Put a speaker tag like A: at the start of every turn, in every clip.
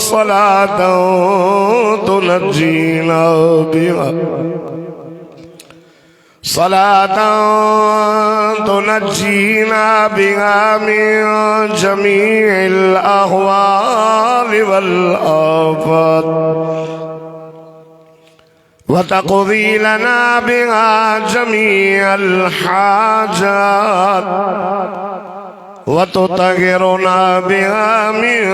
A: सलातों तुनज्जीना बिहा सलातों तुनज्जीना बिहा मिन जमीइल अहवाल वल आफात वतक़दी लना बिहा जमीअल हाजात वतुतहिरुना बिहा मिन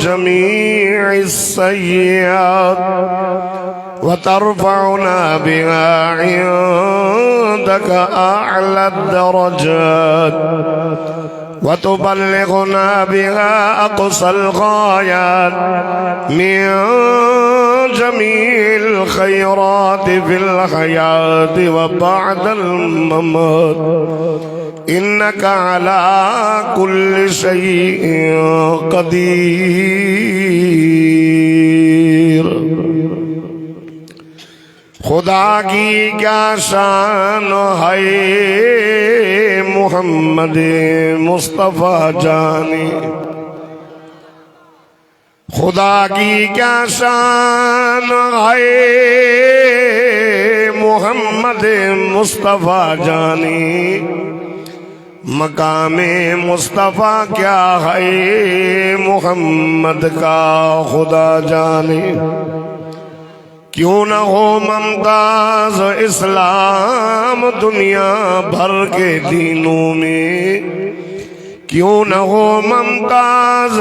A: जमीइस सय्यात वतरफ़उना बिहा इंदक अअला दरजात वतुबल्लिगुना बिहा अक़सल गायात मिन जमीइल खैरात फिल हयात व बअदल ममात इन्नका अला कुल्लि शैइन क़दीर। खुदा की क्या शान है मोहम्मद मुस्तफ़ा जाने, खुदा की क्या शान है मोहम्मद मुस्तफ़ा जाने, मकामे मुस्तफ़ा क्या है मोहम्मद का खुदा जाने। क्यों न हो मुमताज इस्लाम दुनिया भर के दीनों में, क्यों न हो मुमताज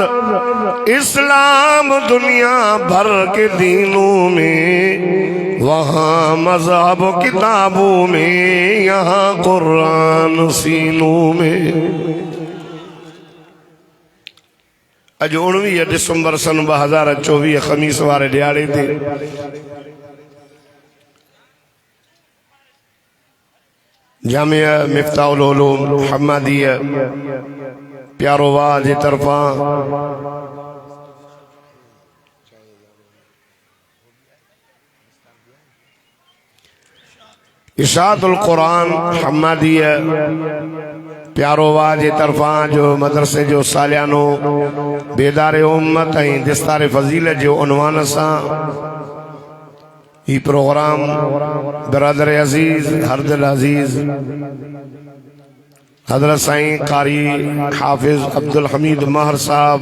A: इस्लाम दुनिया भर के दीनों में, वहाँ मज़हब किताबों में, यहाँ कुरान सीनों में। अज 19 दिसंबर सन 2024 खमीस वारे दिहाड़े ते जामिया मिफ्ताहुल उलूम हम्मादिया प्यारोवा जी तरफा इशाअतुल कुरान हम्मादिया प्यारोवा जी तरफा जो मदरसे जो सालियानो बेदारे उम्मत ऐं दिस्तारे फजीलत जो उन्वान सां ही प्रोग्राम बिरादर अजीज हरदिल अजीज हजरत साईं कारी हाफिज अब्दुल हमीद महर साहब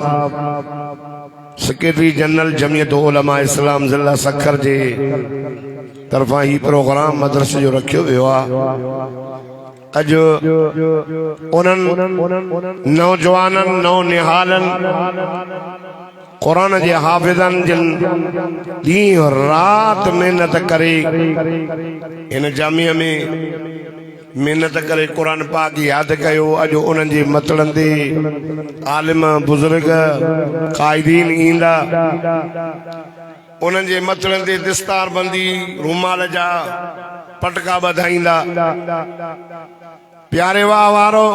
A: सेक्रेटरी जनरल जमियत उलमा इस्लाम ज़िला सखर जे तरफा ही प्रोग्राम मदरसे जो रखियो वियो आहे। अज उन्हनि नौजवाननि नौनिहालनि कुरान जे हाफिज़नि जिन ॾींहुं राति महिनत करे इन जामिया में महिनत करे कुरान पाक यादि कयो। अॼु उन्हनि जे मतलनि ते आलिम बुज़ुर्ग क़ाइदीन ईंदा, उन्हनि जे मतलनि ते दिस्तार बंदी रूमाल जा पटका ॿधाईंदा। प्यारे वाह वारो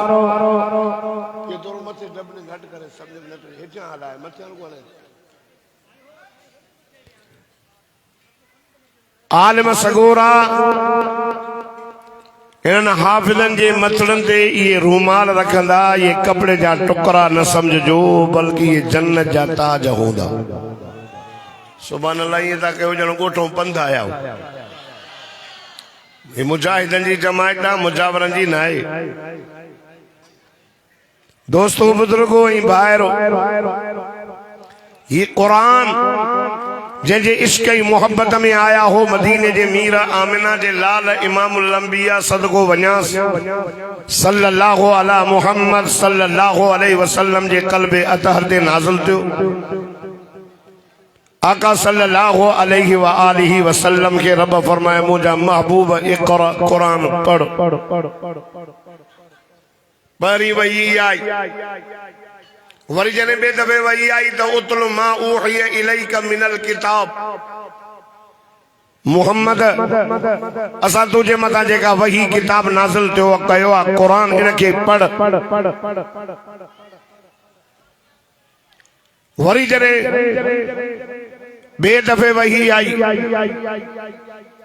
A: आलिम सगोरा इन्हनि हाफिज़नि जे मतलनि ते इहे रूमाल रखंदा, इहे कपिड़े जा टुकड़ा न समझजो बल्कि इहे जन्नत जा ताज हूंदा। सुभान अल्लाह, ईअं था कयो ॼण ॻोठों पंध आया हो। हे मुजाहिदनि जी जमायत आहे, मुजावरनि जी न आहे। दोस्तो बुजुर्गो ऐं भाइरो, ये कुरान जंहिंजे इश्क ऐं मोहब्बत में आया हो मदीने जे मीर आमिना जे लाल इमामुल अंबिया सदको वञास सल्लल्लाहु अला मुहम्मद सल्लल्लाहु अलैहि वसल्लम जे क़ल्बे अतहर ते नाज़िल थियो। आका सल्लल्लाहु अलैहि व आलिहि वसल्लम के रब फरमाए, मुझा महबूब इक़रा कुरान पढ़। पढ़ी वही आई, वरी जने बे दफे वही आई तो उतलु मा ऊहिया इलैका मिनल किताब। मुहम्मद असा तुझे मथा जेका वही किताब नाज़िल थियो कयो आ कुरान, इनके पढ़। वरी जने बे दफे वही आई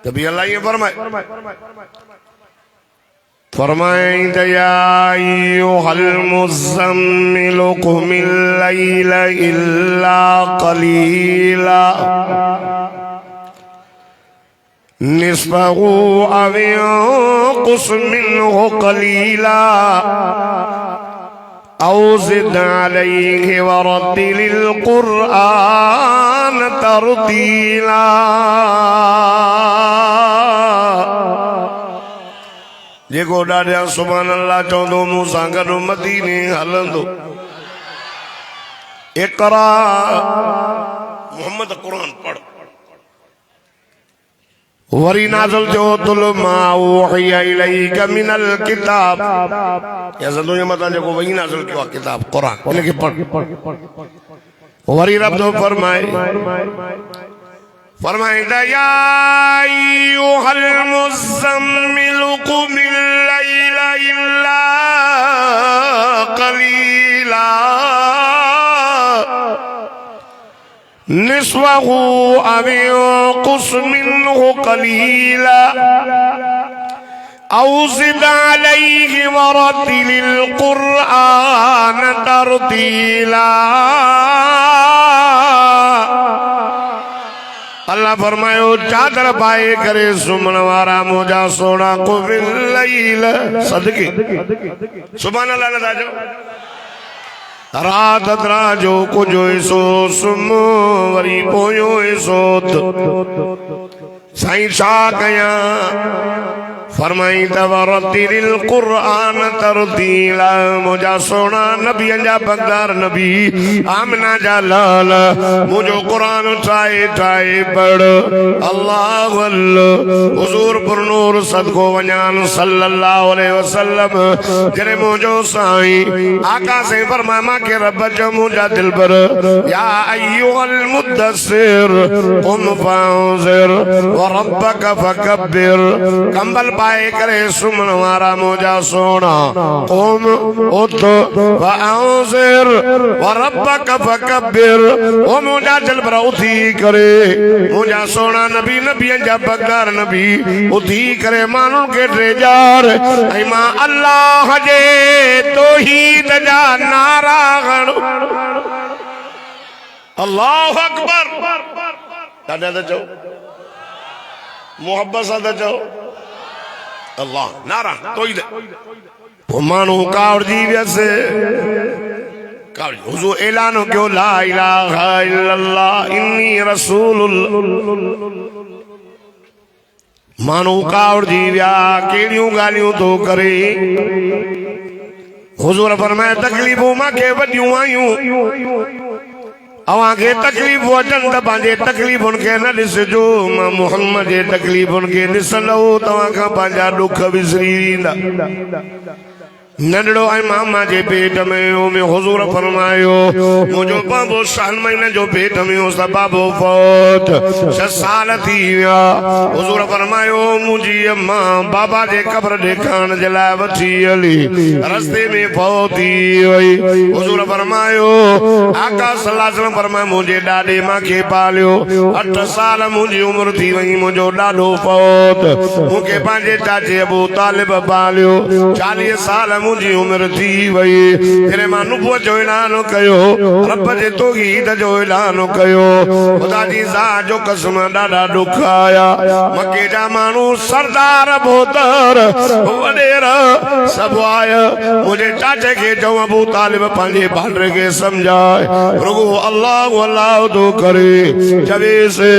A: तभी अल्लाह ये फरमाए फरमाइंद या अय्युहल मुज़्ज़म्मिल क़ुमिल लैल इल्ला क़लीला निस्फ़हु अव इंक़ुस मिन्हु क़लीला औ ज़िद अलैहि वरत्तिलिल क़ुरआन तरतीला। जेको ॾाढा सुभान अल्लाह चवंदो मूं सां गॾु मदीने हलंदो। इक़रा मोहम्मद क़ुरान पढ़। वरी नाज़िल थियो तुल मा उहिया इलैका मिनल किताब। या दुनिया में जेको वही नाज़िल कयो आहे किताब क़ुरान इनखे पढ़। वरी रब तो फरमाइंदा या अय्युहल मुज़्ज़म्मिल क़ुमिल लैल इल्ला क़लीला निस्फ़हु अव इंक़ुस मिन्हु क़लीला औ ज़िद अलैहि वरत्तिलिल क़ुरआन तरतीला। अल्लाह फरमायो चादर पाए करे सुमन वारा मुझा सोना क़ुमिल लैल सदके सुभान अल्लाह न जो रात दराजो कुझु हिसो सुम वरी पोयो हिसो साईं छा कयां फरमाई वरत्तिलिल क़ुरआन तरतीला। मुझा सोना नबियन जा बगदार नबी आमना जा लाल मुझो कुरान ठाए ठाए पढ़। अल्लाह हुजूर पुरनूर सदको वञान सल्लल्लाहु अलैहि वसल्लम जरे मुझो साईं आका से फरमा मां के रब जो मुझा दिल पर या अय्युहल मुद्दस्सिर क़ुम फअंज़िर व रब्बक फकब्बिर। कंबल पाए करे सुमन वारा मुझा सोना क़ुम उठ फअंज़िर व रब्बक फकब्बिर। ओ मुझा दिल पर उठी करे मुझा सोना नबी नबियन जा बगदार नबी उठी करे मानुन के ड्रेजार ऐ मां अल्लाह जे तौहीद जा नारा गणो। अल्लाहु अकबर दादा तो चओ मोहब्बत सां चओ अल्लाह नारा तौहीद। पोइ माण्हू कावड़जी वियसि हुजूर ऐलान कयो ला इलाहा इल्लल्लाह इन्नी रसूलुल्लाह। माण्हू कावड़जी विया कहिड़ियूं ॻाल्हियूं थो करे। हुजूर फरमाया तकलीफ़ूं मूंखे वॾियूं आयूं अवांखे तकलीफ़ूं अचनि त पंहिंजे तकलीफ़ुनि खे न ॾिसिजो। मां मुहम्मद जे तकलीफ़ुनि खे ॾिसंदो तव्हां खां पंहिंजा ॾुख विसरी वेंदा। नंढड़ो ऐं मामा जे पेट में हुजूर फरमायो मुंहिंजो बाबो 7 महीने जो पेट में हो बाबो फौत 6 साल थी विया। हुजूर फरमायो मुंहिंजी अम्मा बाबा जे कब्र ॾेखारण जे लाइ वठी हली रस्ते में फौत थी वई। हुजूर फरमायो आका सल्लल्लाहु अलैहि वसल्लम फरमायो मुंहिंजे ॾाॾे मूंखे पालियो 8 साल मुंहिंजी उमिरि थी वई मुंहिंजो ॾाॾो फौत मूंखे पंहिंजे चाचे अबू तालिब पालियो 40 साल मुझी उम्र थी वई। तेरे मां नुबुवत जो ऐलान कयो रब जे तौहीद जो ऐलान कयो। खुदा जी ज़ात जो कसम ॾाढा ॾुख आया। मके जा माण्हू सरदार बोतर वॾेर सभु आया। मुंहिंजे चाचे खे चओ अबू तालिब पंहिंजे भांडे खे सम्झाए रुगो अल्लाह अल्लाह तो करे चवेसि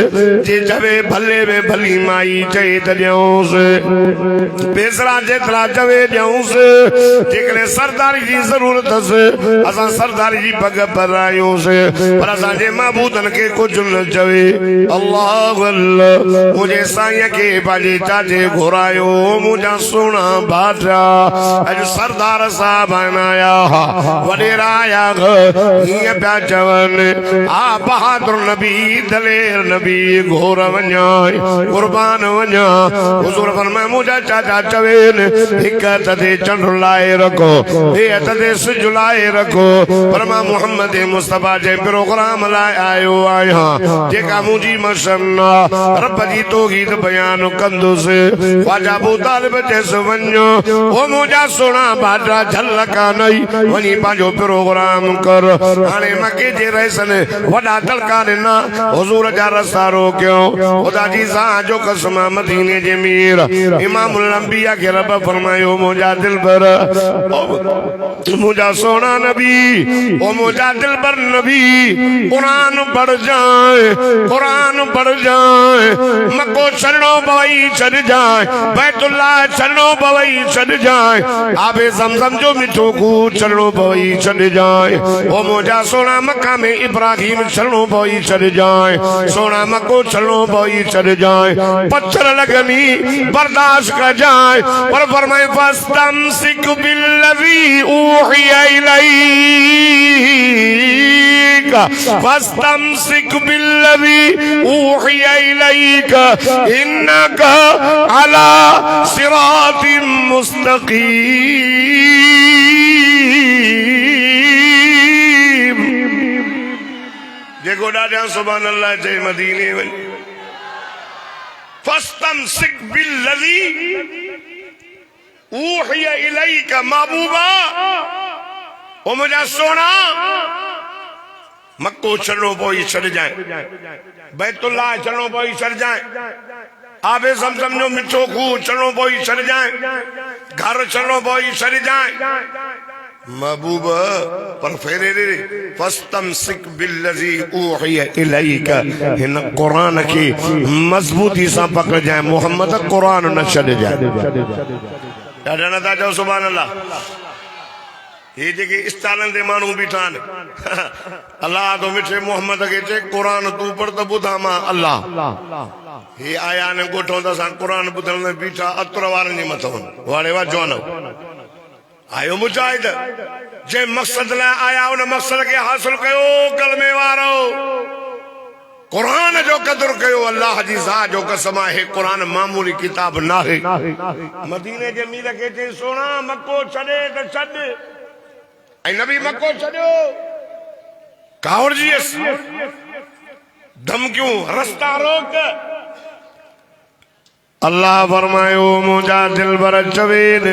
A: जे चवे भले में भली माई चए त ॾियूंसि पेसरा जेतिरा चवे ॾियूंसि। जेकॾहिं सरदारी जी ज़रूरत असां सरदारी जी पग पारायूंसि पर असांजे महबूदनि खे कुझु न चवे। अल्लाह मुंहिंजे साईं खे पंहिंजे चाचे घुरायो मुंहिंजा सुहिणा भाटा अॼु सरदार साहब आया वॾेरा आया हीअं पिया चवनि आ बहादुर नबी दलेर नबी घोर वञा कुर्बान वञा। हुजूर फरमाया मुंहिंजा चाचा चवेनि हिक ते चंड लाइ लाए रखो हे अतदेस जुलाए रखो फरमा मोहम्मद मुस्तफा जे प्रोग्राम लाए आयो आया जेका मुजी मसन्ना रब जी तौहीद बयान कंदुस ख्वाजा अबू तालिब जैस वन्यो ओ मुजा सोना बादरा झलका नहीं वनी पांजो प्रोग्राम कर हाने मके जे रहसन वडा तलकार ना हुजूर जा रस्ता रोक्यो खुदा जी सा जो कसम मदीने जे मीर इमामुल अंबिया के रब फरमायो मुजा दिल पर मुजा सोना नबी ओ मुजा दिल पर नबी कुरान पढ़ जाए कुरान पढ़ जाए मको चरणो बवई चढ़ जाए बैतुल्ला चरणो बवई चढ़ जाए आबे ज़मज़म जो मिठो को चरणो बवई चढ़ जाए ओ मुजा सोना मक्का में इब्राहिम चरणो बवई चढ़ जाए सोना मको चरणो बवई चढ़ जाए पत्थर लगनी बर्दाश्त कर जाए पर फरमाए फस्तमसिक बिल्लज़ी ऊहिया इलैका फस्तमसिक बिल्लज़ी ऊहिया इलैका इन्नका अला सिरातिम मुस्तकीम जेको ॾाढा सुभान अल्लाह चई मदीने वञ फस्तमसिक बिल्लज़ी ऊहिया इलैका महबूबा ओ मुझा सोना मक्को चरणो पोई चढ़ जाए बैतुल्ला चरणो पोई चढ़ जाए आबे ज़मज़म जो मिठो खूह चरणो पोई चढ़ जाए घर चरणो पोई चढ़ जाए महबूबा पर फेरे रे फस्तमसिक बिल्लज़ी ऊहिया इलैका हिन कुरान की मजबूती से पकड़ जाए मोहम्मद कुरान न छड़ जाए ॾाढा नथा चओ सुभान अल्लाह ये जेके इस्ताननि ते माण्हू बीठा आहिनि अल्लाह तो मिठे मोहम्मद के चे कुरान तू पढ़ त ॿुधा मां अल्लाह हे आया आहिनि ॻोठो त असां कुरान ॿुधण में बीठा अतर वारनि जे मथां वाड़े वा जवानो आयो मुजाहिद जे मक़सद लाइ आया उन मक़सद के हासिल कयो कलमे वारो कुरान जो कदर कयो अल्लाह जी ज़ात जो कसम है कुरान मामूली किताब ना है मदीने जे मीर के चे सोना मक्को छड़े त छड़ ऐ नबी मक्को छड़ियो कावड़ जी धमकियों रास्ता रोक अल्लाह फरमायो मुझा दिल भर चवेन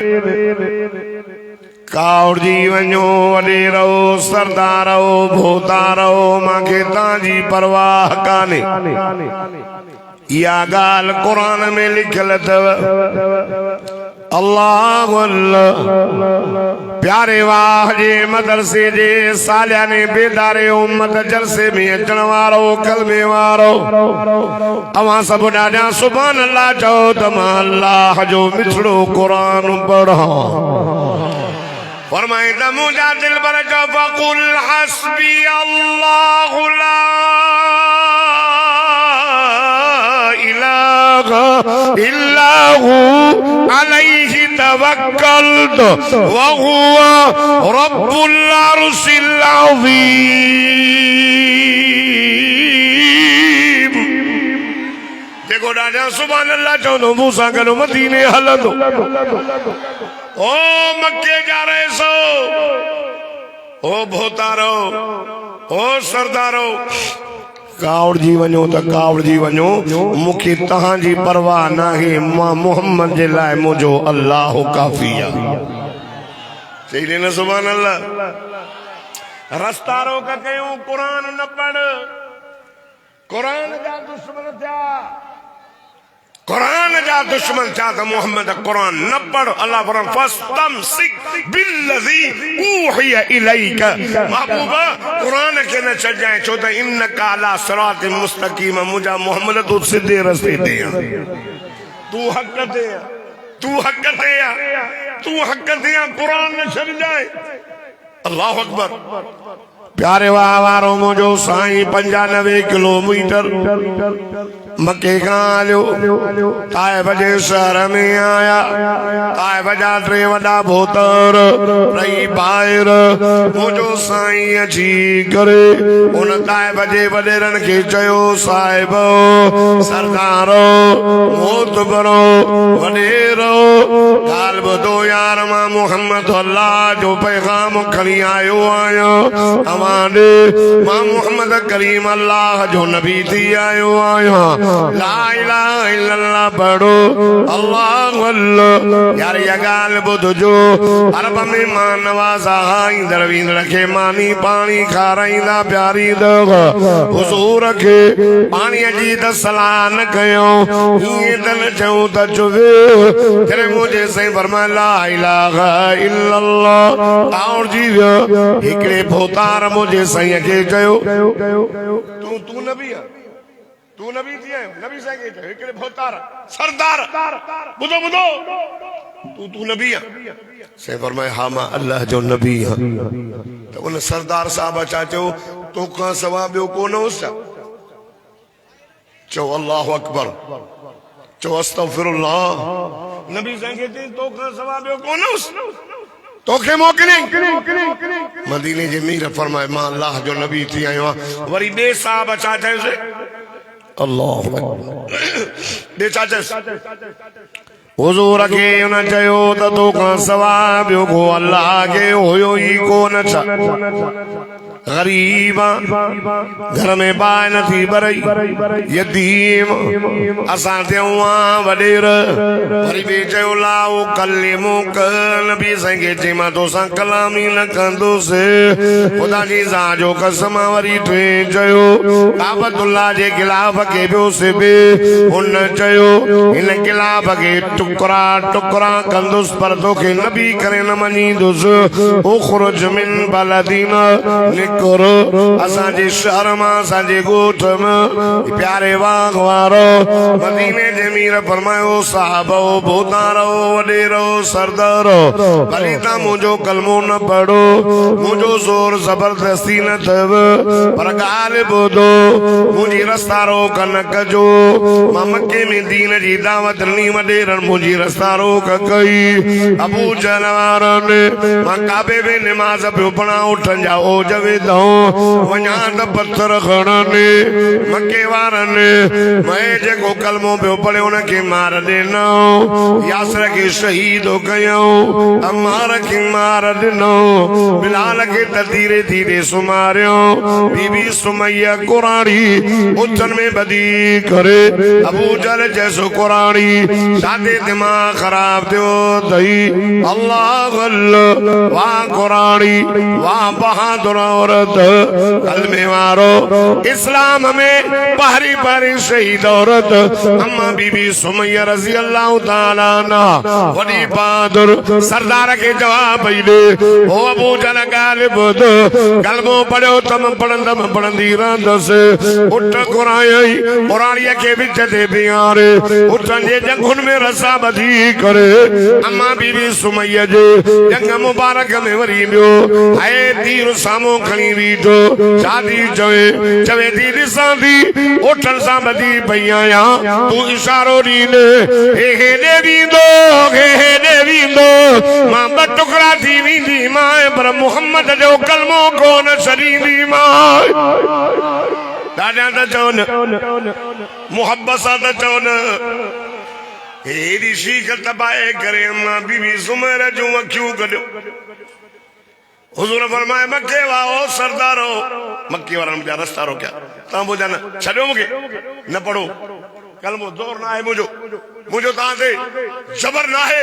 A: कावड़ जी वञो वॾे रहो सरदार रहो भोता रहो मांखे तव्हांजी परवाह कान्हे इहा ॻाल्हि क़ुरान में लिखियल अथव अल्लाह प्यारे वाह जे मदरसे जे सालियाने बेदारे उम्मत जलसे में अचण वारो कलमे वारो अवां सभु ॾाढा सुभान अल्लाह चओ त मां अल्लाह जो मिठड़ो क़ुरान पढ़ां फरमाए त मुंहिंजा दिल भर चओ फक़ुल हस्बी अल्लाहु ला इलाहा इल्लाहु अलैहि तवक्कलतु व हुवा रब्बुल अर्शिल अज़ीम जेको ॾाढा सुभान अल्लाह चवंदो मूंसां गॾु मदीने हलंदो ओ मक्के जा रहिसो ओ भोतारो ओ सरदारो कावड़ जी वञो त कावड़ जी वञो मूंखे तव्हांजी परवाह नाहे मां मोहम्मद जे लाइ मुंहिंजो अल्लाह काफ़ी आहे चई न सुभान अल्लाह रास्ता रोक कयूं कुरान न पढ़ कुरान जा दुश्मन थिया कुरान जा दुश्मन थिया त मोहम्मद कुरान न पढ़ अल्लाह फरमाए फस्तमसिक बिल्लज़ी ऊहिया इलैका महबूबा कुरान के न छॾ जाए छो त इन्नका अला सिरातिन मुस्तकीम मुंहिंजा मोहम्मद तू सिधे रस्ते ते तू हक़ ते तू हक़ ते तू हक़ ते कुरान न छॾ जाए अल्लाह अकबर प्यारे वारो मुंहिंजो साईं 95 किलोमीटर मके खां ताइब जे शहर में आया ताइब जा टे वॾा भोतर रही ॿाहिर मुंहिंजो साईं अची करे उन ताइब जे वॾेरनि खे चयो साहिब सरदार मोतबरो वॾेरो ॻाल्हि ॿुधो यार मां मोहम्मद अल्लाह जो पैगाम खणी आयो आहियां अवां ॾे मां मोहम्मद करीम अल्लाह जो नबी थी आयो आहियां ला इलाहा इल्लल्लाह पढ़ो अल्लाहु अल्लाह यार ये गाल बुधजो अरब में मां नवाज़ा ईंदड़ वींदड़ खे मानी पानी खाराईंदा प्यारींदा हुज़ूर खे पाणीअ जी त सलाह न कयो ईअं त न चऊं त चुवे तेरे मुंहिंजे साईं फरमाए ला इलाहा इल्लल्लाह और जी वियो हिकिड़े भोतार मुंहिंजे साईं खे चयो तू नबी आहे तू नबी थी आयो नबी साईं खे चयो हिकिड़े भोतार सरदार ॿुधो ॿुधो तू नबी आहे साईं फरमाए हा मां अल्लाह जो नबी आहियां त उन सरदार साहब छा चयो तोखां सवाइ ॿियो कोन हुअसि चओ अल्लाहु अकबर चओ अस्तगफिरुल्लाह नबी साईं खे चई तोखां सवाइ ॿियो कोन हुअसि तोखे मोकिलियईं मदीने जे मीर फरमाए मां अल्लाह जो नबी थी आयो आहियां वरी ॿिए साहब छा चयोसि अल्लाहु अकबर ॿिए छा चयोसि हुज़ूर खे हुन चयो त तोखां सवाइ ॿियो को अल्लाह खे हुयो ई कोन छा गरीब घर में बाहि नथी भरई यतीम असां थियूं वॾेर वरी बि चयो लाओ कलिमो नबी साईं खे चई मां तोसां कलाम ई न कंदुसि ख़ुदा जी ज़ात जो कसम वरी टे चयो काबतुल्लाह जे गिलाफ खे पियो सिबे हुन चयो हिन गिलाफ खे टुकड़ा टुकड़ा कंदुसि पर तोखे नबी करे न मञींदुसि उखरुज मिन बलदीना करो असांजे शहर मां असांजे ॻोठ में प्यारे बाग वारो मदीने जे मीर फरमायो साहबो भोतारो वॾेरो सरदारो भली तव्हां मुंहिंजो कलमो न पढ़ो मुंहिंजो ज़ोर ज़बरदस्ती न अथव पर ॻाल्हि ॿुधो मुंहिंजी रस्ता रोक न कजो मां मके में दीन जी दावत ॾिनी वॾेरनि मुंहिंजी रस्ता रोक कई अबू जहल वारनि मां काबे में निमाज़ पियो पढ़ां उठनि जा ओज वञा त पत्थर खणनि मके वारनि मैं जेको कलमो पियो पढ़े हुनखे मार ॾिनो यासर खे शहीद कयूं अमार खे मार ॾिनो बिलाल खे त धीरे धीरे सुमारियो बीबी सुमैया कुराड़ी उथनि में ॿधी करे अबू जहल जैसो कुराड़ी छाते दिमाग़ ख़राब थियो अथई अल्लाह अल्लाह वाह कुराड़ी वाह बहादुर औरत कलमे वारो इस्लाम में पहरी पहरी शहीद औरत अम्मा बीबी सुमैया रज़ी अल्लाह ताला अन्हा वॾी बहादुर सरदार खे जवाब ॾे ओ अबू जहल ॻाल्हि ॿुध कलमो पढ़ियो तम पढ़ंदमि पढ़ंदी रहंदसि उठ घुरायई कुराड़ीअ खे विच ते बीहारे उठनि जे जंगुनि में रसा ॿधी करे अम्मा बीबी सुमैया जे जंग मुबारक में वरी वियो ऐं तीर साम्हूं खणी बीठो शादी चवे चवे थी ॾिसां थी उठनि सां ॿधी पई आहियां तूं इशारो ॾींदे हेॾे वींदो हेॾे वींदो मां ॿ टुकड़ा थी वेंदी मां पर मुहम्मद जो कलमो कोन छॾींदी मां ॾाढा त चवनि मुहबत सां त चवनि हेॾी शीख तबाहे करे अम्मा बीबी सुमैर जूं अखियूं कढियो हुज़ूर फरमाए मके वाओ सरदारो मक्की वारनि मुंहिंजा रस्ता रोकिया तव्हां ॿुधा न छॾियो मूंखे न पढ़ो कलमो ज़ोर न आहे मुंहिंजो तव्हां ते जबर न आहे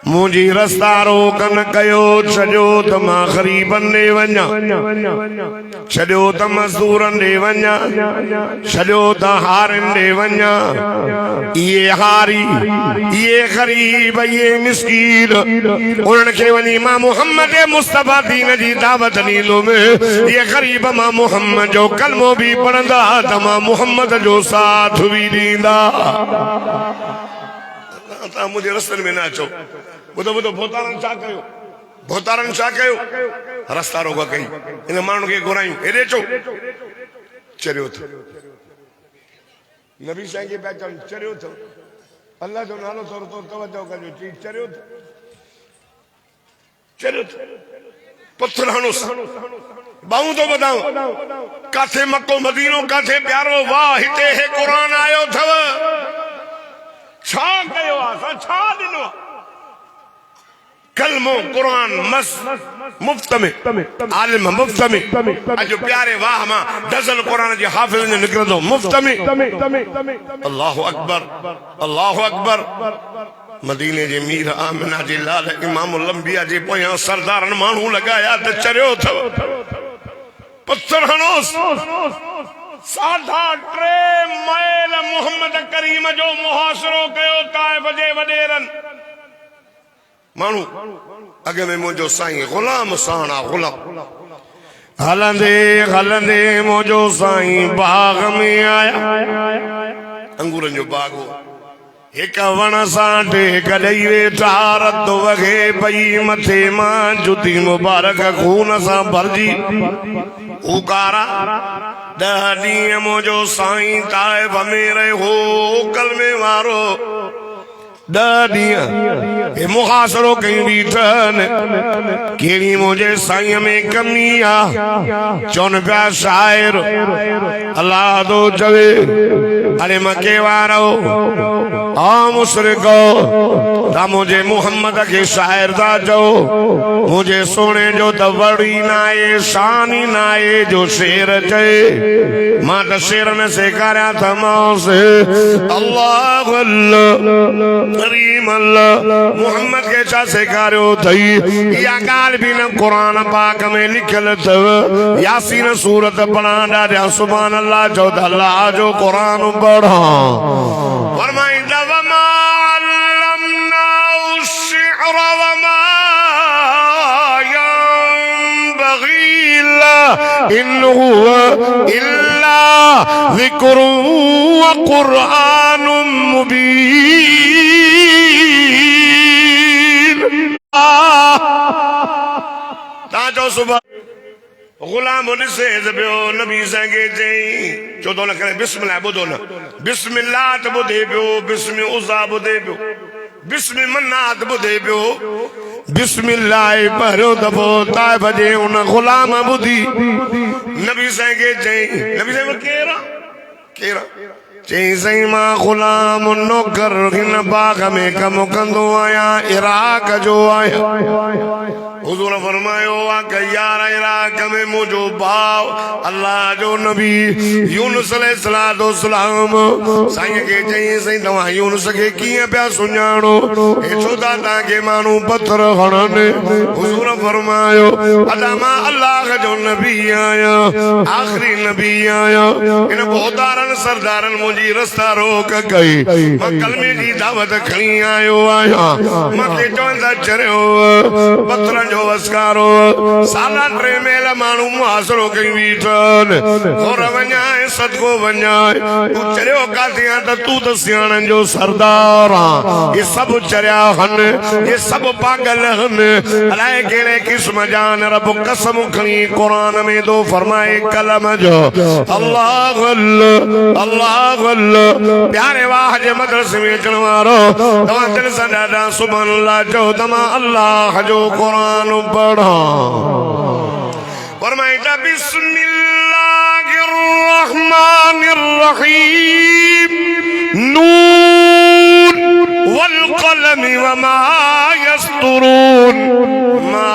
A: मुंहिंजी रस्ता रोक न कयो छॾियो त मां ग़रीबनि ॾे वञा छॾियो त मज़दूरनि ॾे वञा छॾियो त हारनि ॾे वञा इहे हारी इहे ग़रीब इहे मिस्कीन उन्हनि खे वञी मां मुहम्मद मुस्तफ़ा दीन जी दावत ॾींदुमि इहे ग़रीब मां मुहम्मद जो कलमो बि पढ़ंदा त मां मुहम्मद जो साथ बि ॾींदा तव्हां मुंहिंजे रस्तनि में न अचो ॿुधो ॿुधो भोतारनि छा कयो रस्ता रोक कई इन माण्हू खे घुरायूं हेॾे अचो चरियो नबी साईं खे पिया चवनि चरियो अथव अल्लाह जो नालो थोरो थोरो तवजो कजो चई चरियो अथव चरियो अथव पत्थर हणोसि बाहूं थो ॿधां काथे मको मदीनो काथे प्यारो वाह हिते हे क़ुर आयो अथव छा कयो आहे असां छा ॾिनो कलमो कुरान मस मुफ्त में आलिम मुफ्त में अॼु प्यारे वाह मां डज़न कुरान जे हाफ़िज़ जो निकिरंदो मुफ्त में अल्लाहु अकबर अल्लाहु अकबर मदीने जे मीर आमिना जे लाल इमामुल अंबिया जे पोयां सरदारनि माण्हू लगाया त चरियो अथव पत्थर हणोसि 3.5 मैल मोहम्मद करीम जो मुहासिरो कयो ताइफ जे वॾेरनि मानू अगे में मुझो साईं गुलाम साना गुलाम हलंदे हलंदे मुझो साईं बाग में आया अंगूरन जो बाग हो एक वण सां टेक ॾेई वेठा रत वगे पई मथे मां जुती मुबारक खून सां भरजी उकारा 10 ॾींहं मुझो साईं ताइफ में रहियो कलमे वारो 10 ॾींहं मुहासिरो कई बीठनि कहिड़ी मुंहिंजे साईं में कमी आहे चवनि पिया शाइर अल्लाह थो चवे अरे मके वारो आ मुशरिको ता मुंहिंजे मुहम्मद खे शाइर था चओ मुंहिंजे सोने जो त वड़ी न आहे शान ई न आहे जो शेर चए मां त शेर न सेखारिया थमांसि अल्लाह करीम अल्लाह मुहम्मद के छा सेखारियो थई या ॻाल्हि बि न क़ुरान पाक में लिखियल अथव यासीन सूरत पढ़ा ॾाढा सुभान अल्लाह चओ त अल्लाह जो क़ुरान पढ़ा फरमाईंदा वमा अल्लमनाहु शिअर वमा यंबग़ी लहु इन हुवा इल्ला ज़िक्रुन व क़ुरआनुम मुबीन ताजो सुबह गुलाम ॾिसे पियो नबी साईं खे चई चोथों न करे बिस्मिल्लाह ॿुधो न बिस्मिल्लाह त ॿुधे पियो बिस्मि उज़ा ॿुधे पियो बिस्मि मन्नात ॿुधे पियो बिस्मिल्लाह पहिरियों दफ़ो ताइफ जे उन गुलाम ॿुधी नबी साईं खे चई नबी साईं केरु केरु चई साईं मां गुलाम नौकर हिन बाग में कमु कंदो आहियां इराक जो आहियां हुज़ूर फरमायो आहे यार इराक में मुंहिंजो भाउ अल्लाह जो नबी यूनुस अलैहिस्सलाम साईं खे चई साईं तव्हां यूनुस खे कीअं पिया सुञाणो छो था तव्हांखे माण्हू पत्थर हणनि हुज़ूर फरमायो अदा मां अल्लाह जो नबी आहियां आख़िरी नबी आहियां इन बहुतारनि सरदारनि मुंहिंजी रस्ता रोक कई मां कलमे जी दावत खणी आयो आहियां मूंखे चवनि था चरियो पत्थरनि जो वसकारो साला 3 मेल माण्हू मुहासिरो कई बीठनि और वञाए सदको वञाए तूं चरियो काथे आहे त तूं त सियाणनि जो सरदार आहे ये सभु चरिया आहिनि ये सभु पागल आहिनि अलाए कहिड़े क़िस्म जा रब कसम खणी क़ुरान में थो फरमाए कलम जो अल्लाह अल्लाह प्यारे वाह जे मदरसे में अचण वारो तव्हां दिलि सां ॾाढा सुभान अल्लाह चओ त मां अल्लाह जो क़ुरान पढ़ा फरमाईंदा बिस्मिल्लाहिर रहमानिर रहीम नून वल क़लम वमा यस्तुरून मा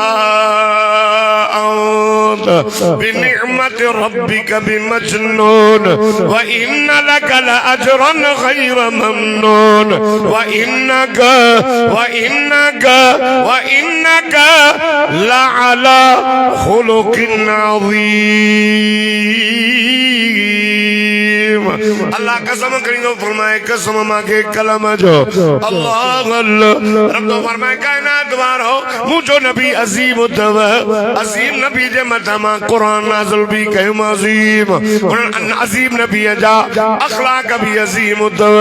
A: बिनिअमत रब्बिक बिमजनून व इन्न लक लअजरन गैर ममनून व इन्नक लअला खुलुकिन अज़ीम अल्लाह कसम करींदो फरमाए कसम मांखे कलम जो अल्लाह रब तो फरमाए कायनात वारो मुझो नबी अजीम अथव अजीम नबी जे मथा मां कुरान नाज़िल भी कयो अजीम उन अजीम नबी जा अखलाक भी अजीम अथव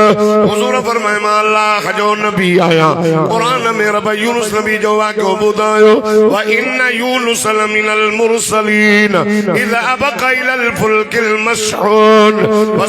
A: हुजूर फरमाए मां अल्लाह जो नबी आया कुरान में रब यूनुस नबी जो वाक़ो ॿुधायो व इन यूनुस लमिनल मुरसलीन इज़ अबक़ा इलल फुल्किल मशहून व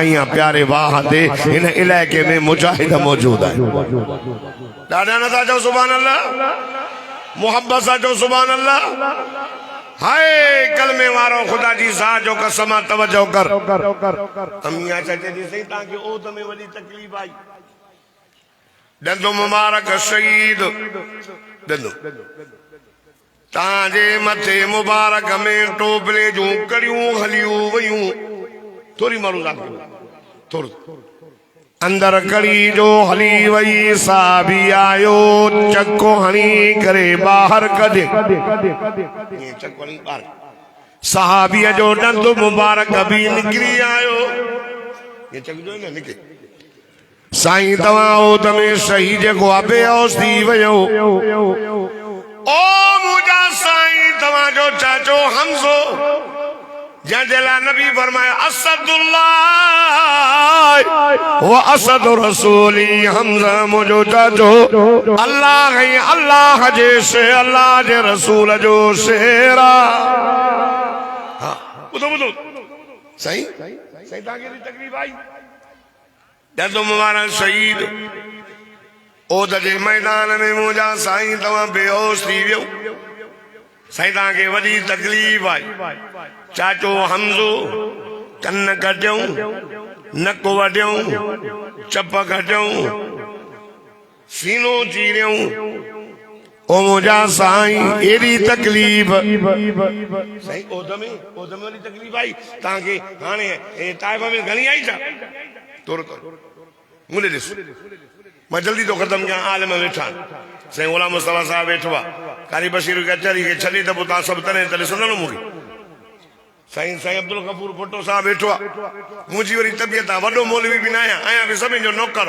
A: ऐं प्यारे वाह ते हिन इलाइक़े में मुजाहिद मौजूद आहे. ॾाढा नथा चओ सुभान अल्लाह मोहब्बत सां चओ सुभान अल्लाह. हाय कलमे वारो खुदा जी ज़ात जो कसम तवज्जो कर अम्मी आशा चई सही तव्हांखे ओद में वॾी तकलीफ़ आई ॾंदो मुबारक शहीद ॾंदो तांजे मथे मुबारक में टोपले जूं कड़ियूं हलियूं वयूं थोरी माण्हू थोरो अंदर कड़ी जो हली वई साबी आयो चक्को हणी करे बाहर कढे सहाबीअ जो ॾंद मुबारक भी निकिरी आयो ये चक जो न निकिरे साईं तव्हां ओद में शहीद जेको आहे बेहोश थी वियो ओ मुंहिंजा साईं तव्हां जो चाचो हमज़ो जंहिंजे लाइ नबी फरमाया असदुल्लाह व असद रसूली हमज़ा मुंहिंजो चाचो अल्लाह ऐं अल्लाह जे शेर अल्लाह जे रसूल जो शेर हा ॿुधो ॿुधो साईं साईं तव्हांखे तकलीफ़ आई ॾंदो मुबारक शहीद ओद जे मैदान में मुंहिंजा साईं तव्हां बेहोश थी वियो साईं तव्हांखे वॾी तकलीफ़ आई चाचो हमज़ो कन कटियऊं नक वढियऊं चप कटियऊं सीनो चीरियऊं ओ मुंहिंजा साईं एॾी तकलीफ़ साईं ओद में वॾी तकलीफ़ आई तव्हांखे हाणे ताइफ़ में घणी आई छा तोर मुंडे ॾिस मैं जल्दी तो खत्म कयां आलिम वेठा साईं ग़ुलाम मुस्तफ़ा साहब वेठो आहे कारी बशीर कचहरी खे छॾे त पोइ तव्हां सभु तॾहिं त ॾिसंदा न मूंखे साईं अब्दुल गफूर भुट्टो साहब वेठो आहे मुंहिंजी वरी तबियत आहे वॾो मौलवी बि न आहियां बि सभिनि जो नौकर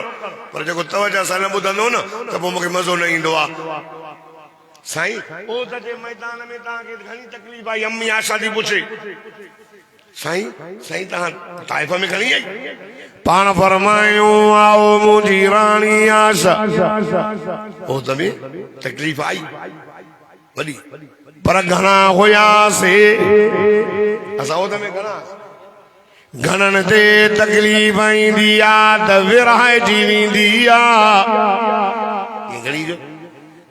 A: पर जेको तवजा सां न ॿुधंदो न त पोइ मूंखे मज़ो न ईंदो आहे साईं ओद जे मैदान में तव्हांखे घणी तकलीफ़ आई अम्मी आशा जी पुछे साईं तव्हां ताइफ़ में घणी आई पाण फरमायूं आओ मुंहिंजी राणी आशा ओद में तकलीफ़ आई वॾी पर घणा हुयासीं असां ओद में घणा घणन ते तकलीफ़ ईंदी आ त विरहाइजी वेंदी आ।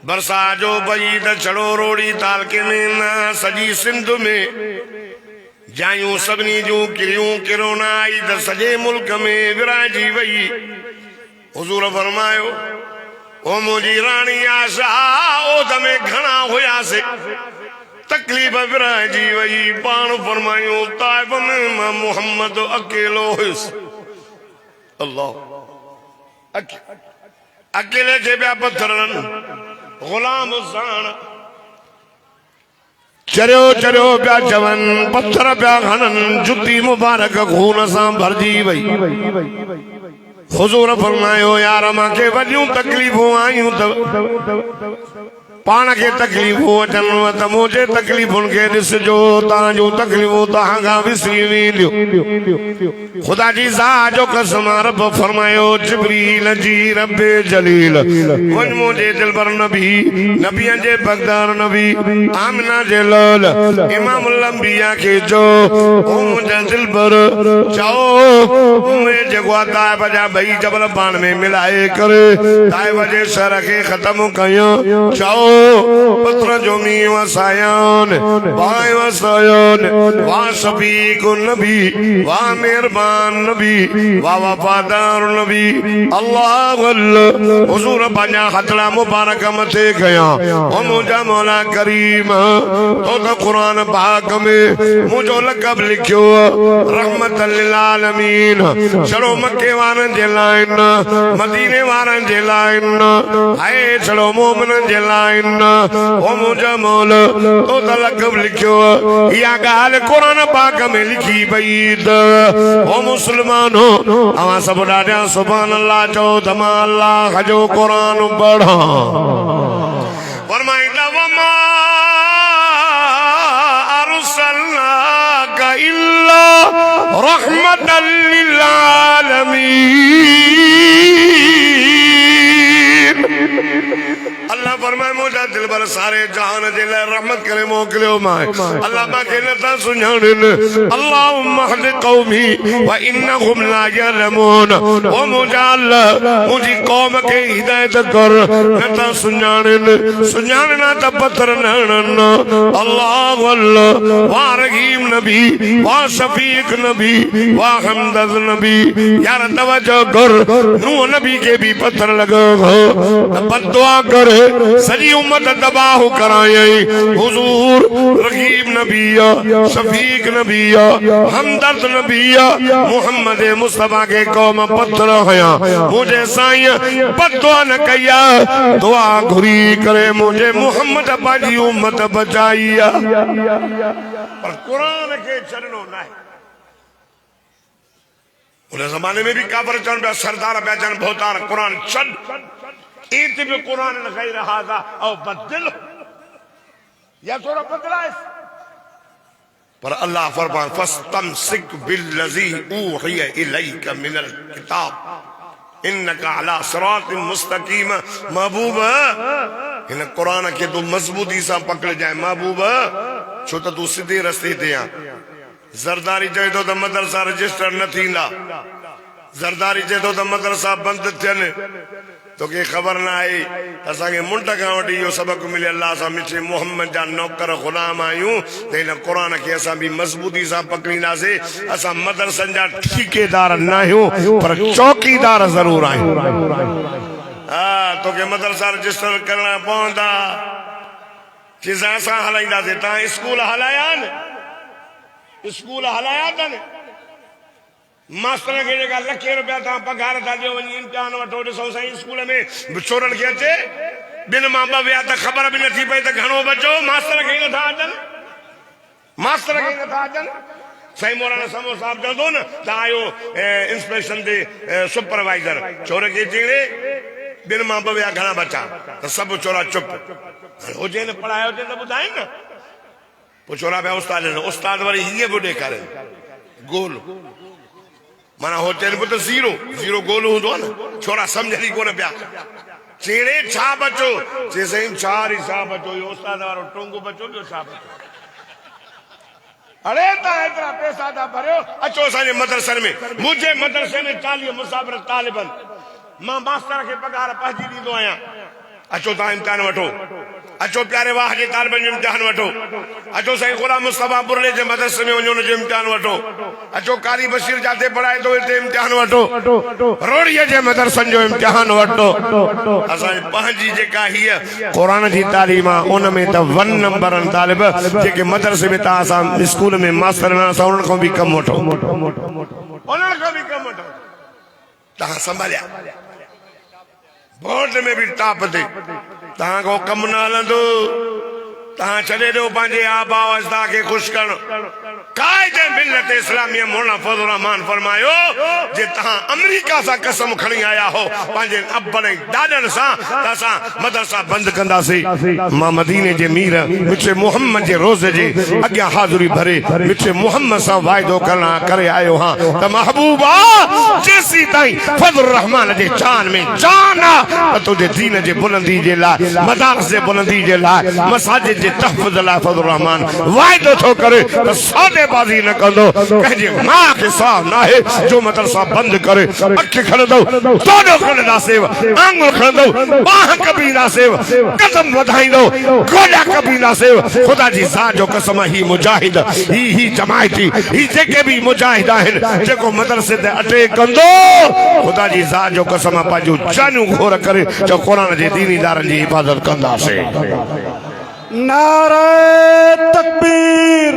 A: बरसात जो पई त छड़ो रोड़ी तालके में न सॼी सिंध में जायूं सभिनी जूं किरियूं किरोना आई त सॼे मुल्क में विरहाइजी वई। हुज़ूर फरमायो ओ मुंहिंजी राणी आशा ओद में घणा हुयासीं तकलीफ़ विरहाइजी वई। पाण फरमायूं ताइब में मां मोहम्मद अकेलो हुयुसि। अल्लाह अकेले थे पिया पत्थरनि गुलाम साण चरियो चरियो पिया चवनि पत्थर पिया खणनि जुती मुबारक खून सां भरजी वई। हुज़ूर फरमायो यार मांखे वॾियूं तकलीफ़ूं आयूं त पाण खे तकलीफ़ूं अचनि त मुंहिंजे तकलीफ़ुनि खे ॾिसजो तव्हांजूं तकलीफ़ूं तव्हां खां विसरी वेंदियूं। ख़ुदा जी ज़ात जो कसम रब फरमायो जिब्रील जी रब्बे जलील वञ मुंहिंजे दिलबर नबी नबियनि जे बगदार नबी आमिना जे लाल इमामुल अंबिया खे चओ ओ मुंहिंजा दिलबर चओ मैं जेको आहे ताइब जा ॿई जबल पाण में मिलाए करे ताइब जे शहर खे ख़त्म कयो। चओ पत्र जो मी वसायन बाय वसायन वाह शफीक नबी वाह मेहरबान नबी वाह वफादार नबी अल्लाह अल्लाह। हुजूर पंहिंजा हथड़ा मुबारक मथे कया ओ मुंहिंजा मौला करीम तो त क़ुरान पाक में मुंहिंजो लक़ब लिखियो रहमत लिल आलमीन। छड़ो मके वारनि जे लाइ न मदीने वारनि जे लाइ न हाय छड़ो मोमिननि जे लाइ ओ मुंहिंजा मौल तो त लक़ब लिखियो। इहा ॻाल्हि क़ुरान पाक में लिखी पई त ओ मुस्लमानो अवां सभु ॾाढा सुभान अल्लाह चओ त मां अल्लाह जो क़ुरान पढ़ां। फरमाईंदा वमा अरसलनाका इल्ला रहमतल लिल आलमीन। अल्लाह फरमाए मुंहिंजा दिलबर सारे जहान जे लाइ रहमत करे मोकिलियो मां। अल्लाह मांखे नथा सुञाणनि अल्लाहुम्मा हद क़ौमी व इन्नहुम ला यअलमून। ओ मुंहिंजा अल्लाह मुंहिंजी क़ौम खे हिदायत कर नथा सुञाणनि सुञाणना त पत्थर न हणनि। अल्लाह अल्लाह वाह रहीम नबी वाह शफीक नबी वाह हमदर्द नबी। यार तवज्जो कर नूह नबी के भी पत्थर लॻो बददुआ करे सॼी उम्मत तबाह करायई। हुजूर रहीम नबीया शफीक नबीया हमदर्द नबीया मोहम्मद मुस्तफा के कौम पत्थर हया मुझे साईं बददुआ न कया दुआ घुरी करे मुझे मोहम्मद पंहिंजी उम्मत बचाई। पर कुरान के छॾणो न आहे। उन ज़माने में भी काफ़िर चवनि पिया सरदार पिया चवनि भोतार कुरान छॾ ईत भी कुरान गैर हाज़ा और बदल या थोड़ा बदलाए। पर अल्लाह फरमाए फस्तमसिक बिल्लज़ी ऊहिय इलैका मिनल किताब इन्नका अला सिरातिन मुस्तकीम। महबूब इन कुरान के तू मजबूती सां पकड़ जाए महबूब छो त तू सीधे रस्ते ते आ। ज़रदारी चए थो त मदरसा रजिस्टर न थींदा ज़रदारी चए थो त मदरसा बंदि थियनि तोखे ख़बर न आहे असांखे मुंड खां वठी इहो सबक़ मिले अल्लाह सां मिठे मोहम्मद जा नौकर ग़ुलाम आहियूं त हिन क़ुरान खे असां बि मज़बूती सां पकड़ींदासीं। असां मदरसनि जा ठेकेदार न आहियूं पर चौकीदार ज़रूर आहियूं। हा तोखे मदरसा रजिस्टर करणा पवंदा चीज़ असां हलाईंदासीं। तव्हां स्कूल हलाया आहिनि स्कूल हलाया अथनि मास्टर खे जेका लखे रुपया तव्हां पघार था ॾियो वञी इम्तिहान वठो ॾिसो साईं स्कूल में छोरनि खे अचे ॿिनि मां ॿ विया त ख़बर बि नथी पई त घणो बचो मास्टर खे नथा अचनि मास्टर खे नथा अचनि। साईं मौलाना समो साहब चवंदो न त आयो इंस्पेक्शन ते सुपरवाइज़र छोर खे चईं ॿिनि मां ॿ विया घणा बचा त सभु छोरा चुप हुजे न पढ़ायो हुजे त ॿुधाइनि न। पोइ छोरा पिया उस्ताद उस्ताद वरी हीअं बि ॾेखारे गोल माना हो चइनि पियो त ज़ीरो ज़ीरो गोल हूंदो आहे न छोरा सम्झनि कोन पिया चीड़े छा बचो चए साईं 4 ई छा बचो इहो उस्ताद वारो टोंगो बचो ॿियो छा बचो। अरे तव्हां एतिरा पैसा था भरियो अचो असांजे मदरसनि में मुंहिंजे मदरसे में 40 मुसाफ़िर तालिबन मां मास्टर खे पघार पंहिंजी ॾींदो आहियां अचो तव्हां इम्तिहान वठो अचो प्यारे वाह जे तालिबन जो इम्तिहान वठो अचो साईं गुलाम मुस्तफा बुरले जे मदरसे में वञो उनजो इम्तिहान वठो अचो कारी बशीर जाते पढ़ाए थो हिते इम्तिहान वठो रोड़ीअ जे मदरसनि जो इम्तिहान वठो असांजी पंहिंजी जेका हीअ क़ुरान जी तालीम आहे उन में त 1 नंबर आहिनि तालिब जेके मदरसे में तव्हां असां स्कूल में मास्तर आहिनि असां उन्हनि खां बि कमु वठो उन्हनि खां बि कमु वठो तव्हां संभालिया बोर्ड में भी टाप ते तहां को कम न हलंदो तहां छॾे ॾियो पंहिंजे आबा अजदा खे ख़ुशि करणु कायदे मिलत इस्लामिया मौलाना फजल रहमान फरमायो जे तहां अमेरिका सां कसम खणी आया हो पंहिंजे अब्बन ऐं ॾाॾनि सां त असां मदरसा बंदि कंदासीं मां मदीने जे मीर मिठे मोहम्मद जे रोज़े जे अॻियां हाज़ुरी भरे मिठे मोहम्मद सां वाइदो करे आयो हां त महबूबा जेसी ताईं फजल रहमान जे जान में जान आहे त तुंहिंजे दीन जे बुलंदी जे लाइ मदारस जे बुलंदी जे लाइ मसाजिद जे तहफ़ुज़ लाइ फजल रहमान वाइदो थो करे त सौदेबाज़ी न कंदो कंहिंजे मां खे साह न आहे जो मदरसा बंदि करे अखि खणंदो तोड़ो खणंदासीं आंगुर खणंदो बाह कबींदासीं कदम वधाईंदो गोॾा कबींदासीं ख़ुदा जी ज़ात जो कसम ही मुजाहिद ही जमायती ही जेके भी मुजाहिद आहिनि जेको मदरसे ते अटैक कंदो ख़ुदा जी ज़ात जो कसम पंहिंजूं जानूं घोर करे जो क़ुरान जे दीनीदारनि जी हिफ़ाज़त कंदासीं
B: नारे तकबीर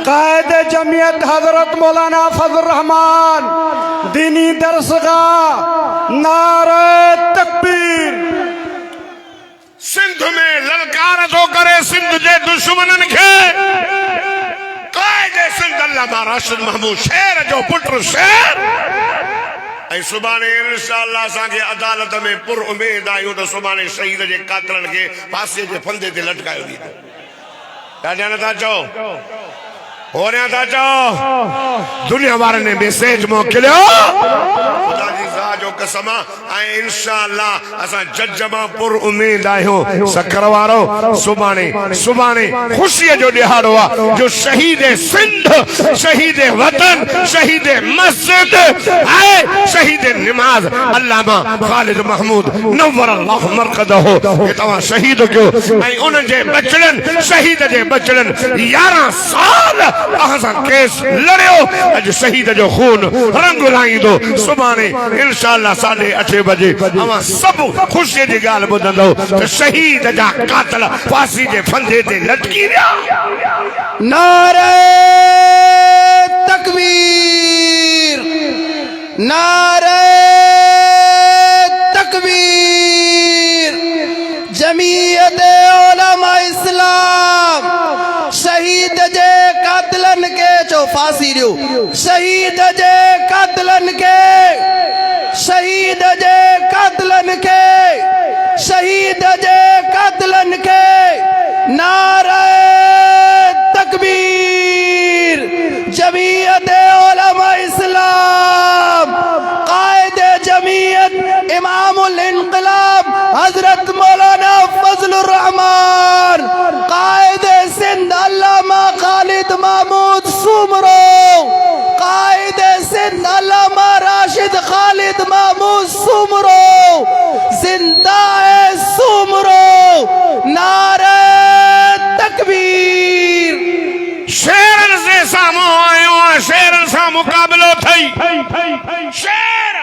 B: कायदे जमियत हजरत मौलाना फजल रहमान दीनी दरसगाह नारे तकबीर
A: सिंध में ललकार थो करे सिंध जे दुश्मननि खे कायदे सिंध अल्लामा राशिद महमूद शेर जो पुट शेर ऐं सुभाणे इंशाअल्लाह असांखे अदालत में पुर उमेद आहियूं त सुभाणे शहीद जे कातिलनि खे फांसीअ जे फंदे ते लटकायो वेंदो ॾाढा नथा चओ होरियां था चओ दुनिया वारनि ने मैसेज मोकिलियो ख़ुदा जी ज़ात जो कसम ऐं इंशाअल्लाह असां जज मां पुर उमेद आहियूं सकर वारो सुभाणे ख़ुशीअ जो ॾिहाड़ो आहे जो शहीद सिंध शहीद वतन शहीद मस्जिद ऐं शहीद निमाज़ अल्लामा ख़ालिद महमूद नव्वर अल्लाह मरक़दहु खे तव्हां शहीद कयो ऐं उन्हनि जे बचड़नि शहीद जे बचड़नि 11 साल असां केस लड़ियो अॼु शहीद जो खून रंग लाईंदो सुभाणे इंशाअल्लाह 8:30 बजे अवां सभु ख़ुशीअ जी ॻाल्हि ॿुधंदो त शहीद जा कातिल फांसी जे फंदे ते लटकी विया
B: नारे तकबीर नारे तकबीर जमीयत उलमा इस्लाम शहीद जे कातिलन के जो फांसी दियो शहीद जे कातिलन के शहीद जे कातिलन के शहीद जे कातिलन के नारे तकबीर जमीयत उलमा इस्लाम कायदे जमीयत इमामुल इनकलाब हजरत मौलाना फजलुर रहमान कायदे सिंध अल्लामा खालिद महमूद सुमरो कायदे सिंध अल्लामा राशिद खालिद महमूद सुमरो जिंदा है सुमरो नारे तकबीर
A: शेरन से सामो आयो शेरन सा मुकाबलो थई शेर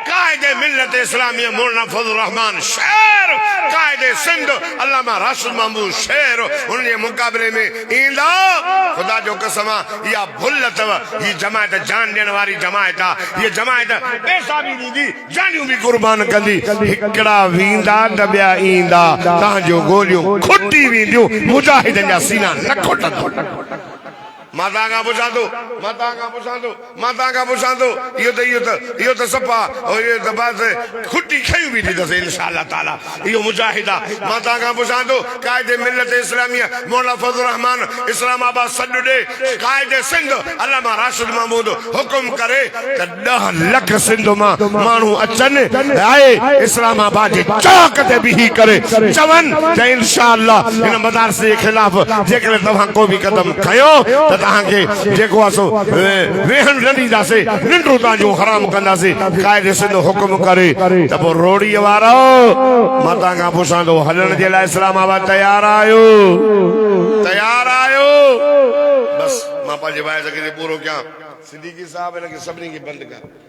A: कायदे मिल्लत इस्लामिया मौलाना फजल रहमान शेर कायदे सिंध अल्लामा राशिद महमूद शेर उनके मुकाबले में ईंदा खुदा जो कसम या भुल अथव ये जमायत जान ॾियण वारी जमायत आहे ये जमायत पैसा भी ॾींदी जानियूं भी कुर्बान कंदी हिकिड़ा वेंदा त ॿिया ईंदा तव्हांजो गोलियूं खुटी वेंदियूं मुजाहिदनि जा सीना न खोटंदा माता का पुछांदो इहो त सफ़ा इहो बस खुटी खयूं भी ॾींदसि इंशाअल्लाह ताला इहो मुजाहिद आहे माता का पुछांदो कायदे मिल्लत इस्लामिया मौलाना फजल रहमान इस्लामाबाद सॾु ॾे कायदे सिंध अल्लामा राशिद महमूद हुकुम करे त 10 लख सिंध मां माण्हू अचनि ऐं इस्लामाबाद जे चौक ते बीही करे चवनि त इंशाअल्लाह हिन मदरसे जे ख़िलाफ़ जेकॾहिं तव्हां को बि क़दम खयो त तव्हांखे जेको आहे सो वेहण न ॾींदासीं निंड तव्हांजो हराम कंदासीं क़ाइदे सिंध हुकुम करे त पोइ रोड़ीअ वारो मां तव्हांखां पुछां थो हलण जे लाइ इस्लामाबाद तयार आहियो बस मां पंहिंजे भाई सखे पूरो कयां सिद्दीकी साहब हिनखे सभिनी खे बंदि कर